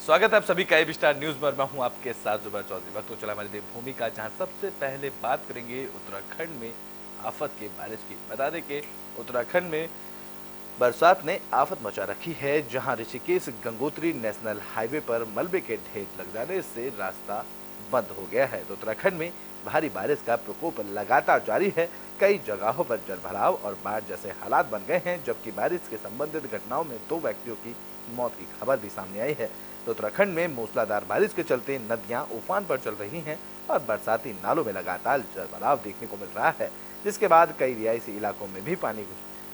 स्वागत है आप सभी का स्टार न्यूज में। मैं हूं आपके साथ जुबैर चौधरी। वक्त तो चला हमारी देवभूमि का, जहां सबसे पहले बात करेंगे उत्तराखंड में आफत के बारिश की। बता दें कि उत्तराखंड में बरसात ने आफत मचा रखी है, जहां ऋषिकेश गंगोत्री नेशनल हाईवे पर मलबे के ढेर लग जाने से रास्ता बंद हो गया है। तो उत्तराखंड में भारी बारिश का प्रकोप लगातार जारी है। कई जगहों पर जलभराव और बाढ़ जैसे हालात बन गए हैं, जबकि बारिश के संबंधित घटनाओं में 2 व्यक्तियों की मौत की खबर भी सामने आई है। तो उत्तराखंड में मूसलाधार बारिश के चलते नदियां उफान पर चल रही हैं और बरसाती नालों में लगातार जलभराव देखने को मिल रहा है, जिसके बाद कई रिहायशी इलाकों में भी पानी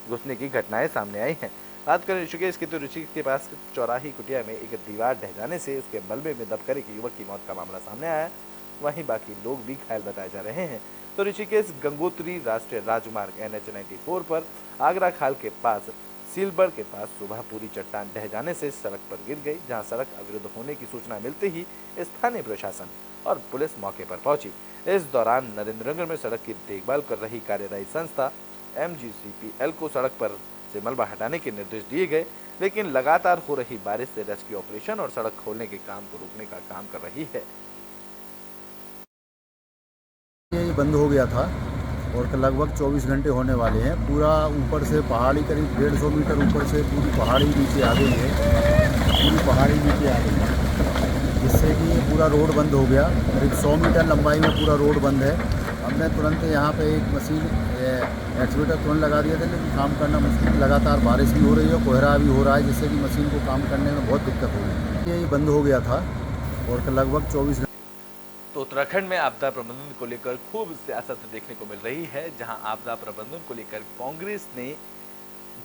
घुसने की घटनाएं सामने आई हैं। बात करें ऋषिकेश की, तो ऋषिकेश के पास चौराही कुटिया में एक दीवार ढह जाने से उसके मलबे में दबकर एक युवक की मौत का मामला सामने आया है। वहीं बाकी लोग भी घायल बताए जा रहे हैं। तो ऋषिकेश गंगोत्री राष्ट्रीय राजमार्ग NH-94 पर आगरा खाल के पास सीलबड़ के पास सुबह पूरी चट्टान ढह जाने से सड़क पर गिर गई, जहां सड़क अवरुद्ध होने की सूचना मिलते ही स्थानीय प्रशासन और पुलिस मौके पर पहुंची। इस दौरान नरेंद्रनगर में सड़क की देखभाल कर रही कार्यदायी संस्था MGCPL को सड़क पर से मलबा हटाने के निर्देश दिए गए, लेकिन लगातार हो रही बारिश से रेस्क्यू ऑपरेशन और सड़क खोलने के काम को रोकने का काम कर रही है। ये बंद हो गया था और लगभग 24 घंटे होने वाले हैं। पूरा ऊपर से पहाड़ी करीब 150 मीटर ऊपर से पूरी पहाड़ी नीचे आ गई है। पूरी पहाड़ी नीचे आ गई है, जिससे कि पूरा रोड बंद हो गया। करीब 100 मीटर लंबाई में पूरा रोड बंद है। हमने तुरंत यहाँ पे एक मशीन एक्सीवेटर तुरंत लगा दिया था, लेकिन काम करना मुश्किल। लगातार बारिश भी हो रही है, कोहरा भी हो रहा है, जिससे कि मशीन को काम करने में बहुत दिक्कत हो रही है। ये बंद हो गया था और लगभग 24 तो उत्तराखंड में आपदा प्रबंधन को लेकर खूब सियासत देखने को मिल रही है, जहां आपदा प्रबंधन को लेकर कांग्रेस ने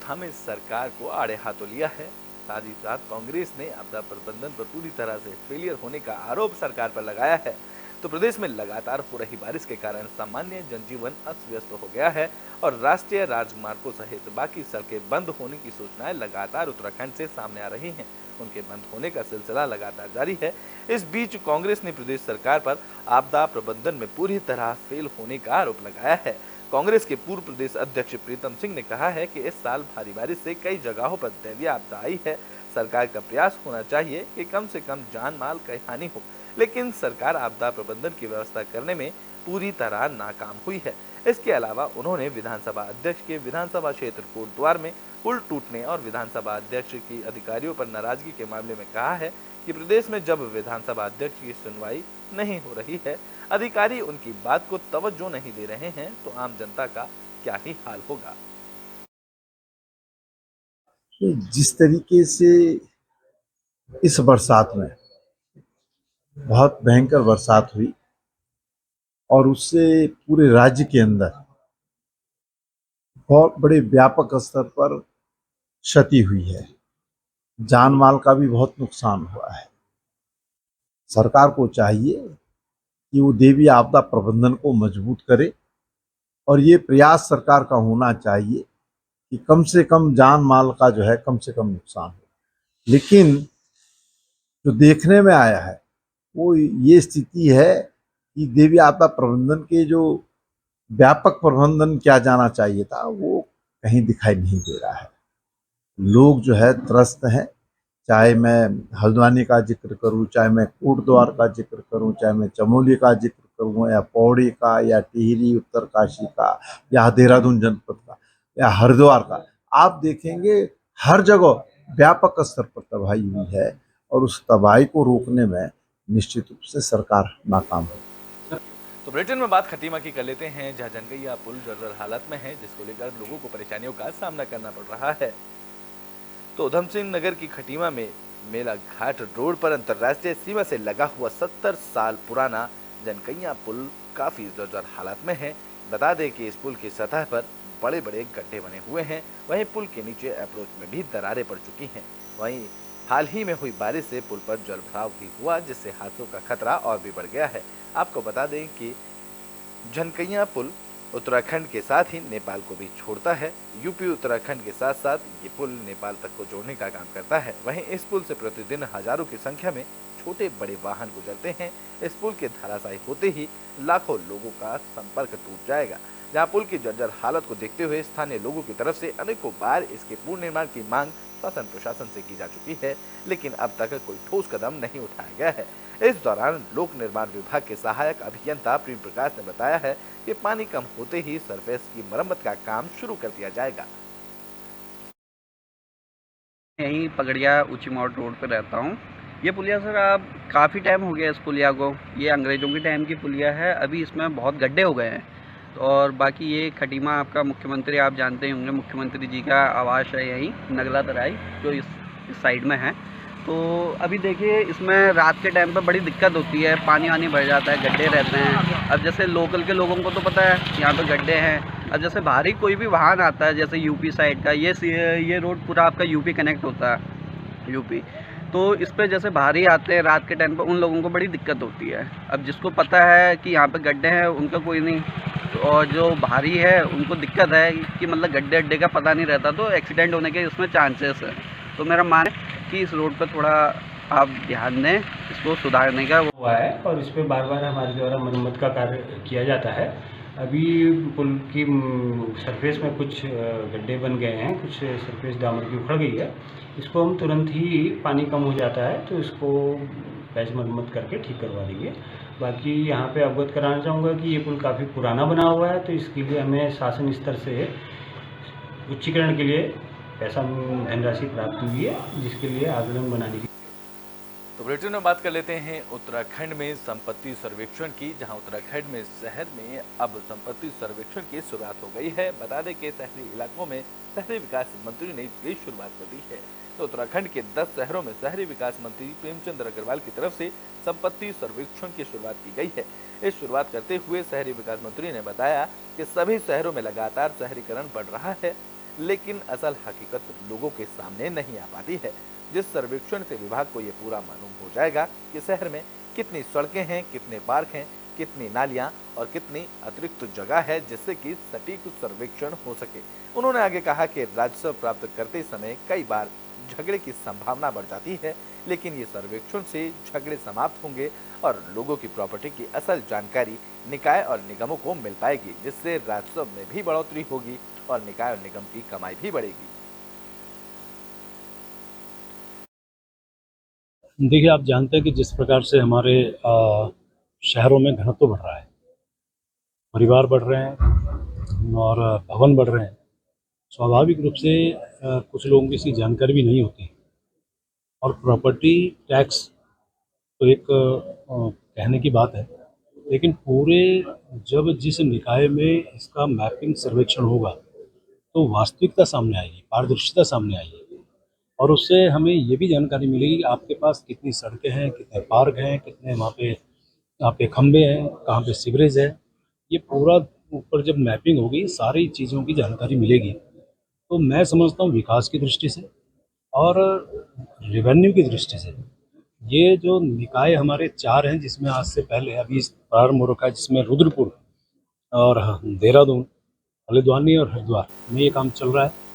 हमें सरकार को आड़े हाथों लिया है। साथ ही साथ कांग्रेस ने आपदा प्रबंधन पर पूरी तरह से फेलियर होने का आरोप सरकार पर लगाया है। तो प्रदेश में लगातार हो रही बारिश के कारण सामान्य जनजीवन अस्त व्यस्त हो गया है और राष्ट्रीय राजमार्गों सहित बाकी सड़कें बंद होने की सूचनाएं लगातार उत्तराखंड से सामने आ रही हैं। उनके बंद होने का सिलसिला लगातार जारी है। इस बीच कांग्रेस ने प्रदेश सरकार पर आपदा प्रबंधन में पूरी तरह फेल होने का आरोप लगाया है। कांग्रेस के पूर्व प्रदेश अध्यक्ष प्रीतम सिंह ने कहा है कि इस साल भारी बारिश से कई जगहों पर दैवीय आपदा आई है। सरकार का प्रयास होना चाहिए कि कम से कम जान माल की हानि हो, लेकिन सरकार आपदा प्रबंधन की व्यवस्था करने में पूरी तरह नाकाम हुई है। इसके अलावा उन्होंने विधानसभा अध्यक्ष के विधानसभा क्षेत्र कोटद्वार में पुल टूटने और विधानसभा अध्यक्ष की अधिकारियों पर नाराजगी के मामले में कहा है कि प्रदेश में जब विधानसभा अध्यक्ष की सुनवाई नहीं हो रही है, अधिकारी उनकी बात को तवज्जो नहीं दे रहे हैं, तो आम जनता का क्या ही हाल होगा। जिस तरीके से इस बरसात में बहुत भयंकर बरसात हुई और उससे पूरे राज्य के अंदर बहुत बड़े व्यापक स्तर पर क्षति हुई है। जान माल का भी बहुत नुकसान हुआ है। सरकार को चाहिए कि वो दैवीय आपदा प्रबंधन को मजबूत करे और ये प्रयास सरकार का होना चाहिए कि कम से कम जान माल का जो है कम से कम नुकसान हो। लेकिन जो देखने में आया है वो ये स्थिति है कि दैवीय आपदा प्रबंधन के जो व्यापक प्रबंधन किया जाना चाहिए था वो कहीं दिखाई नहीं दे रहा है। लोग जो है त्रस्त हैं। चाहे मैं हल्द्वानी का जिक्र करूं, चाहे मैं कोटद्वार का जिक्र करूं, चाहे मैं चमोली का जिक्र करूं, या पौड़ी का, या टिहरी उत्तरकाशी का, या देहरादून जनपद का, या हरिद्वार का, आप देखेंगे हर जगह व्यापक स्तर पर तबाही हुई है और उस तबाही को रोकने में निश्चित रूप से सरकार नाकाम है। तो ब्रिटेन में बात खटीमा की कर लेते हैं, जहां जनगैया पुल जर्जर हालत में है, जिसको लेकर लोगों को परेशानियों का सामना करना पड़ रहा है। तो उधम सिंह नगर की खटीमा में मेला घाट रोड पर अंतर्राष्ट्रीय सीमा से लगा हुआ 70 साल पुराना जनकैया पुल काफी जर्जर हालत में है। बता दें कि इस पुल की सतह पर बड़े बड़े गड्ढे बने हुए हैं। वहीं पुल के नीचे अप्रोच में भी दरारें पड़ चुकी हैं। वहीं हाल ही में हुई बारिश से पुल पर जलभराव भी हुआ, जिससे हादसों का खतरा और भी बढ़ गया है। आपको बता दें कि जनकैया पुल उत्तराखंड के साथ ही नेपाल को भी छोड़ता है। यूपी उत्तराखंड के साथ साथ ये पुल नेपाल तक को जोड़ने का काम करता है। वहीं इस पुल से प्रतिदिन हजारों की संख्या में छोटे बड़े वाहन गुजरते हैं। इस पुल के धराशायी होते ही लाखों लोगों का संपर्क टूट जाएगा। जहां पुल की जर्जर हालत को देखते हुए स्थानीय लोगों की तरफ से अनेकों बार इसके पुनर्निर्माण की मांग शासन प्रशासन से की जा चुकी है, लेकिन अब तक कोई ठोस कदम नहीं उठाया गया है। इस दौरान लोक निर्माण विभाग के सहायक अभियंता प्रेम प्रकाश ने बताया है कि पानी कम होते ही सरफेस की मरम्मत का काम शुरू कर दिया जाएगा। यहीं पगड़िया ऊंची मोड़ रोड पे रहता हूँ। ये पुलिया सर अब काफ़ी टाइम हो गया इस पुलिया को, ये अंग्रेज़ों के टाइम की पुलिया है। अभी इसमें बहुत गड्ढे हो गए हैं। और बाकी ये खटीमा आपका मुख्यमंत्री आप जानते ही होंगे, मुख्यमंत्री जी का आवास है यहीं नगला तराई जो इस साइड में है। तो अभी देखिए इसमें रात के टाइम पर बड़ी दिक्कत होती है, पानी वानी भर जाता है, गड्ढे रहते हैं। अब जैसे लोकल के लोगों को तो पता है यहाँ पे गड्ढे हैं। अब जैसे बाहरी कोई भी वाहन आता है जैसे यूपी साइड का, ये रोड पूरा आपका यूपी कनेक्ट होता है यूपी, तो इस पे जैसे बाहरी आते हैं रात के टाइम पर, उन लोगों को बड़ी दिक्कत होती है। अब जिसको पता है कि यहाँ पे गड्ढे हैं उनका कोई नहीं, और जो बाहरी है उनको दिक्कत है कि मतलब गड्ढे अड्डे का पता नहीं रहता, तो एक्सीडेंट होने के इसमें चांसेस है। तो मेरा मान है कि इस रोड पर थोड़ा आप ध्यान दें, इसको सुधारने का हुआ है और इस पे बार बार हमारे द्वारा मरम्मत का कार्य किया जाता है। अभी पुल की सरफेस में कुछ गड्ढे बन गए हैं, कुछ सरफेस डामर की उखड़ गई है। इसको हम तुरंत ही पानी कम हो जाता है तो इसको पैच मरम्मत करके ठीक करवा देंगे। बाकी यहाँ पे अवगत कराना चाहूँगा कि ये पुल काफ़ी पुराना बना हुआ है, तो इसके लिए हमें शासन स्तर से उच्चीकरण के लिए पैसा धनराशि प्राप्त हुई है, जिसके लिए आंदोलन बनाने की। तो बुलेटिन में बात कर लेते हैं उत्तराखंड में संपत्ति सर्वेक्षण की, जहां उत्तराखंड में शहर में अब संपत्ति सर्वेक्षण की शुरुआत हो गई है। बता दें कि शहरी इलाकों में शहरी विकास मंत्री ने इसकी शुरुआत कर दी है। तो उत्तराखंड के 10 शहरों में शहरी विकास मंत्री प्रेमचंद अग्रवाल की तरफ से संपत्ति सर्वेक्षण की शुरुआत की गई है। इस शुरुआत करते हुए शहरी विकास मंत्री ने बताया कि सभी शहरों में लगातार शहरीकरण बढ़ रहा है, लेकिन असल हकीकत लोगों के सामने नहीं आ पाती है। जिस सर्वेक्षण से विभाग को ये पूरा मालूम हो जाएगा कि शहर में कितनी सड़कें हैं, कितने पार्क हैं, कितनी नालियां और कितनी अतिरिक्त जगह है, जिससे कि सटीक सर्वेक्षण हो सके। उन्होंने आगे कहा कि राजस्व प्राप्त करते समय कई बार झगड़े की संभावना बढ़ जाती है, लेकिन ये सर्वेक्षण से झगड़े समाप्त होंगे और लोगों की प्रॉपर्टी की असल जानकारी निकाय और निगमों को मिल पाएगी, जिससे राजस्व में भी बढ़ोतरी होगी और निकाय और निगम की कमाई भी बढ़ेगी। देखिए, आप जानते हैं कि जिस प्रकार से हमारे शहरों में घनत्व बढ़ रहा है, परिवार बढ़ रहे हैं और भवन बढ़ रहे हैं, स्वाभाविक रूप से कुछ लोगों की इसकी जानकारी भी नहीं होती। और प्रॉपर्टी टैक्स तो एक कहने की बात है, लेकिन पूरे जब जिस निकाय में इसका मैपिंग सर्वेक्षण होगा तो वास्तविकता सामने आएगी, पारदर्शिता सामने आएगी, और उससे हमें ये भी जानकारी मिलेगी कि आपके पास कितनी सड़कें हैं, कितने पार्क हैं, कितने वहाँ पे आपके खंभे हैं, कहाँ पे सीवरेज है। ये पूरा ऊपर जब मैपिंग होगी सारी चीज़ों की जानकारी मिलेगी, तो मैं समझता हूँ विकास की दृष्टि से और रेवेन्यू की दृष्टि से ये जो निकाय हमारे 4 हैं, जिसमें आज से पहले अभी प्रारंभ हो रखा है, जिसमें रुद्रपुर और देहरादून, हल्द्वानी और हरिद्वार में ये काम चल रहा है।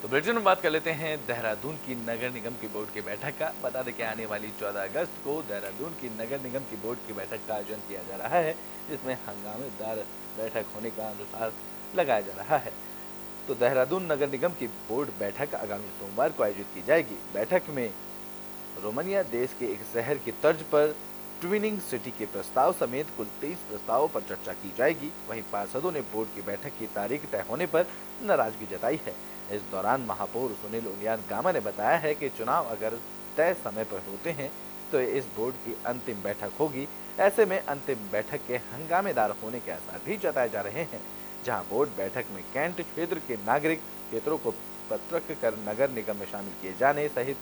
तो बुलेटिन में बात कर लेते हैं देहरादून की नगर निगम की बोर्ड की बैठक का। बता दें कि आने वाली 14 अगस्त को देहरादून की नगर निगम की बोर्ड की बैठक का आयोजन किया जा रहा है, जिसमें हंगामेदार बैठक होने का अनुसार लगाया जा रहा है। तो देहरादून नगर निगम की बोर्ड बैठक आगामी सोमवार को आयोजित की जाएगी। बैठक में रोमानिया देश के एक शहर की तर्ज पर ट्विनिंग सिटी के प्रस्ताव समेत कुल 23 प्रस्तावों पर चर्चा की जाएगी। वहीं पार्षदों ने बोर्ड की बैठक की तारीख तय होने पर नाराजगी जताई है। इस दौरान महापौर सुनील उनियान गामा ने बताया है कि चुनाव अगर तय समय पर होते हैं तो इस बोर्ड की अंतिम बैठक होगी। ऐसे में अंतिम बैठक के हंगामेदार होने के आसार भी जताए जा रहे हैं। जहां बोर्ड बैठक में कैंट क्षेत्र के नागरिक क्षेत्रों को पत्रक कर नगर निगम में शामिल किए जाने सहित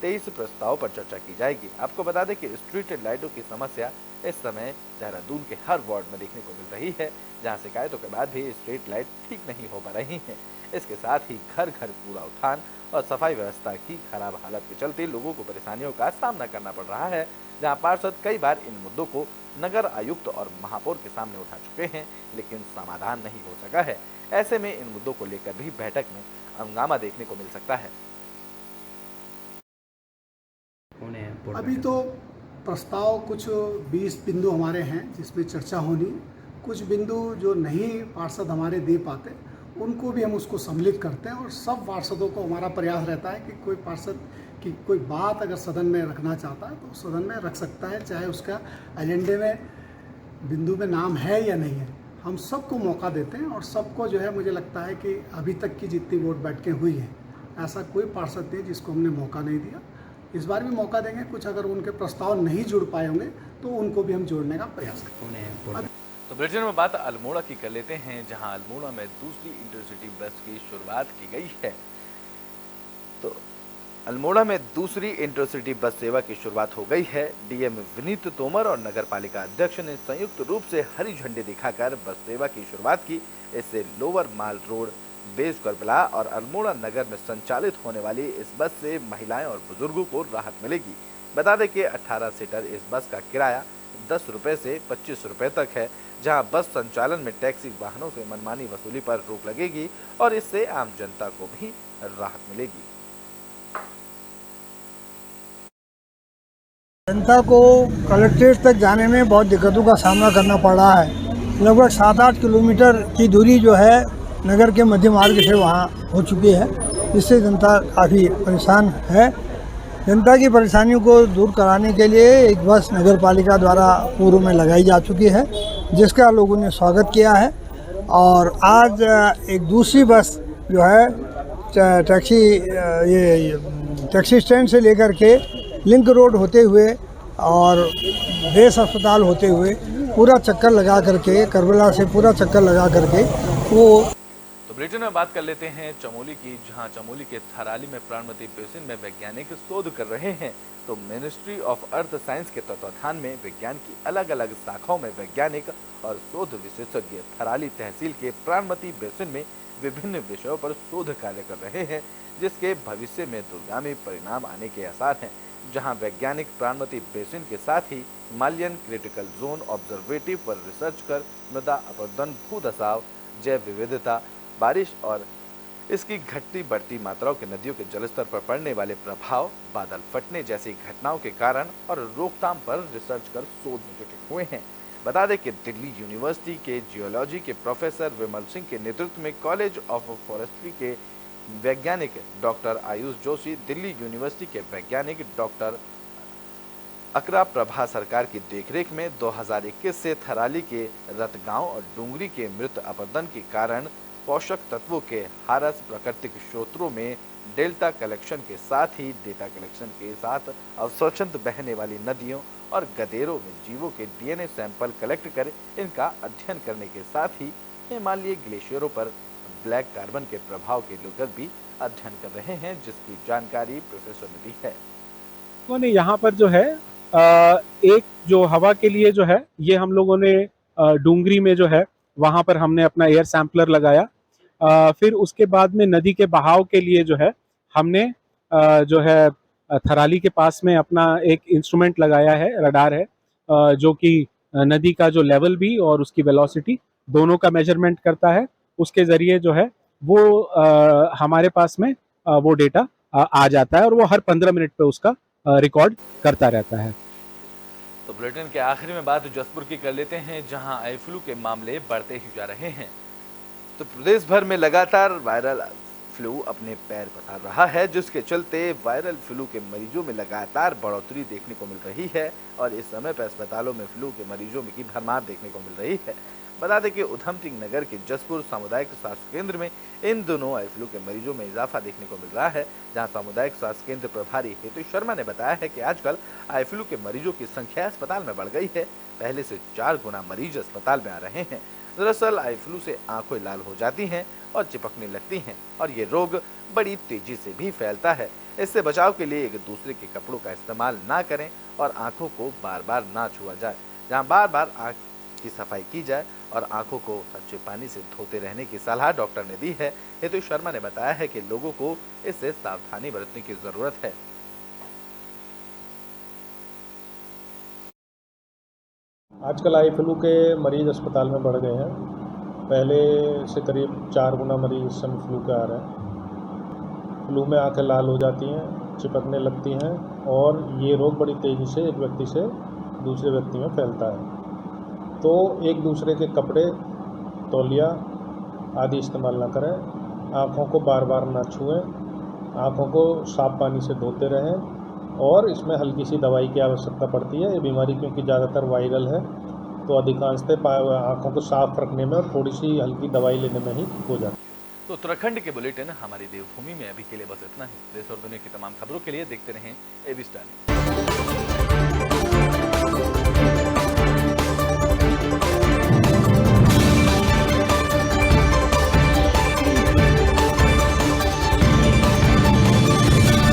23 प्रस्तावों पर चर्चा की जाएगी। आपको बता दें कि स्ट्रीट लाइटों की समस्या इस समय देहरादून के हर वार्ड में देखने को मिल रही है, जहां शिकायतों के बाद भी स्ट्रीट लाइट ठीक नहीं हो पा रही हैं। इसके साथ ही घर घर कूड़ा उठान और सफाई व्यवस्था की खराब हालत के चलते लोगों को परेशानियों का सामना करना पड़ रहा है। जहां पार्षद कई बार इन मुद्दों को नगर आयुक्त और महापौर के सामने उठा चुके हैं, लेकिन समाधान नहीं हो सका है। ऐसे में इन मुद्दों को लेकर भी बैठक में हंगामा देखने को मिल सकता है। अभी तो प्रस्ताव कुछ 20 बिंदु हमारे हैं जिसमें चर्चा होनी, कुछ बिंदु जो नहीं पार्षद हमारे दे पाते उनको भी हम उसको सम्मिलित करते हैं और सब पार्षदों को हमारा प्रयास रहता है कि कोई पार्षद की कोई बात अगर सदन में रखना चाहता है तो सदन में रख सकता है, चाहे उसका एजेंडे में बिंदु में नाम है या नहीं है। हम सबको मौका देते हैं और सबको जो है मुझे लगता है कि अभी तक की जितनी वोट बैठकें हुई हैं ऐसा कोई पार्षद नहीं जिसको हमने मौका नहीं दिया। इस बार भी मौका देंगे, कुछ अगर उनके प्रस्ताव नहीं जुड़ पाए होंगे तो उनको भी हम जोड़ने का प्रयास करेंगे। तो बुलेटिन में बात अल्मोड़ा की कर लेते हैं, जहां अल्मोड़ा में दूसरी इंटरसिटी बस की शुरुआत की गई है। तो अल्मोड़ा में दूसरी इंटरसिटी बस सेवा की शुरुआत हो गई है। डीएम विनीत तोमर और नगर पालिका अध्यक्ष ने संयुक्त रूप से हरी झंडी दिखाकर बस सेवा की शुरुआत की। इससे लोअर माल रोड, बेस करबला और अल्मोड़ा नगर में संचालित होने वाली इस बस से महिलाएं और बुजुर्गों को राहत मिलेगी। बता दें कि 18 सीटर इस बस का किराया 10 रुपए से 25 रुपए तक है, जहां बस संचालन में टैक्सी वाहनों से मनमानी वसूली पर रोक लगेगी और इससे आम जनता को भी राहत मिलेगी। जनता को कलेक्ट्रेट तक जाने में बहुत दिक्कतों का सामना करना पड़ रहा है। लगभग 7-8 किलोमीटर की दूरी जो है नगर के मध्य मार्ग से वहाँ हो चुकी है, जिससे जनता काफ़ी परेशान है। जनता की परेशानियों को दूर कराने के लिए एक बस नगर पालिका द्वारा पूर्व में लगाई जा चुकी है, जिसका लोगों ने स्वागत किया है। और आज एक दूसरी बस जो है टैक्सी स्टैंड से लेकर के लिंक रोड होते हुए और बेस अस्पताल होते हुए पूरा चक्कर लगा करके, करबला से पूरा चक्कर लगा करके वो। तो बुलेटिन में बात कर लेते हैं चमोली की, जहां चमोली के थराली में प्राणमती बेसिन में वैज्ञानिक शोध कर रहे हैं। तो मिनिस्ट्री ऑफ अर्थ साइंस के तत्वाधान में विज्ञान की अलग अलग शाखाओं में वैज्ञानिक और शोध विशेषज्ञ थराली तहसील के प्राणमती बेसिन में विभिन्न विषयों पर शोध कार्य कर रहे हैं, जिसके भविष्य में दूरगामी परिणाम आने के आसार हैं। जहां वैज्ञानिक प्राणमती बेसिन के साथ ही हिमालयन क्रिटिकल जोन ऑब्जर्वेटिव पर रिसर्च कर मृदा अपरदन, भू धसाव, जैव विविधता, बारिश और इसकी घटती बढ़ती मात्राओं के नदियों के जलस्तर पर पड़ने वाले प्रभाव, बादल फटने जैसी घटनाओं के कारण और रोकथाम पर रिसर्च कर शोध में जुटे हुए हैं। बता दें कि दिल्ली यूनिवर्सिटी के जियोलॉजी के प्रोफेसर विमल सिंह के नेतृत्व में कॉलेज ऑफ फॉरेस्ट्री के वैज्ञानिक डॉक्टर आयुष जोशी, दिल्ली यूनिवर्सिटी के वैज्ञानिक डॉक्टर अकरा प्रभा सरकार की देखरेख में 2021 से थराली के रतगांव और डूंगरी के मृत अपरदन के कारण पोषक तत्वों के हारस प्राकृतिक स्रोतों में डेल्टा कलेक्शन के साथ ही डेटा कलेक्शन के साथ अवस्वच्छंद बहने वाली नदियों और गदेरों में जीवों के डीएनए सैंपल कलेक्ट कर इनका अध्ययन करने के साथ ही हिमालयी ग्लेशियरों पर ब्लैक कार्बन के प्रभाव के लेकर भी अध्ययन कर रहे हैं, जिसकी जानकारी प्रोफेसर ने दी है। उन्होंने यहाँ पर जो है एक जो हवा के लिए जो है ये हम लोगों ने डूंगरी में जो है वहाँ पर हमने अपना एयर सैम्पलर लगाया। फिर उसके बाद में नदी के बहाव के लिए जो है हमने जो है थराली के पास में अपना एक इंस्ट्रूमेंट लगाया है, रडार है, जो कि नदी का जो लेवल भी और उसकी वेलोसिटी दोनों का मेजरमेंट करता है। उसके ज़रिए जो है वो हमारे पास में वो डेटा आ जाता है और वो हर 15 मिनट पे उसका रिकॉर्ड करता रहता है। तो बुलेटिन के आखिरी में बात जसपुर की कर लेते हैं, जहां आई फ्लू के मामले बढ़ते ही जा रहे हैं। तो प्रदेश भर में लगातार वायरल फ्लू अपने पैर पसार रहा है, जिसके चलते वायरल फ्लू के मरीजों में लगातार बढ़ोतरी देखने को मिल रही है और इस समय पर अस्पतालों में फ्लू के मरीजों की भरमार देखने को मिल रही है। बता दें कि उधम सिंह नगर के जसपुर सामुदायिक स्वास्थ्य केंद्र में इन दोनों आई फ्लू के मरीजों में इजाफा देखने को मिल रहा है, जहां सामुदायिक स्वास्थ्य केंद्र प्रभारी हेतु शर्मा ने बताया है कि आजकल आई फ्लू के मरीजों की संख्या अस्पताल में बढ़ गई है, पहले से 4 गुना मरीज अस्पताल में आ रहे हैं। दरअसल आई फ्लू से आंखें लाल हो जाती हैं और चिपकने लगती हैं और ये रोग बड़ी तेजी से भी फैलता है। इससे बचाव के लिए एक दूसरे के कपड़ों का इस्तेमाल ना करें और आंखों को बार बार ना छुआ जाए। जहां बार बार आंख की सफाई की जाए और आंखों को अच्छे पानी से धोते रहने की सलाह डॉक्टर ने दी है। हेतु शर्मा ने बताया है कि लोगों को इससे सावधानी बरतने की जरूरत है। आजकल आई फ्लू के मरीज अस्पताल में बढ़ गए हैं, पहले से करीब 4 गुना मरीज इस समय फ्लू के आ रहे हैं। फ्लू में आंखें लाल हो जाती हैं, चिपकने लगती हैं और ये रोग बड़ी तेज़ी से एक व्यक्ति से दूसरे व्यक्ति में फैलता है। तो एक दूसरे के कपड़े, तौलिया आदि इस्तेमाल ना करें। आँखों को बार बार ना छुएं, आँखों को साफ पानी से धोते रहें और इसमें हल्की सी दवाई की आवश्यकता पड़ती है। ये बीमारी क्योंकि ज़्यादातर वायरल है तो अधिकांशतः आँखों को साफ रखने में और थोड़ी सी हल्की दवाई लेने में ही हो जाती है। तो उत्तराखंड के बुलेटिन हमारी देवभूमि में अभी के लिए बस इतना ही। देश और दुनिया की तमाम खबरों के लिए देखते रहें एबी स्टार न्यूज़।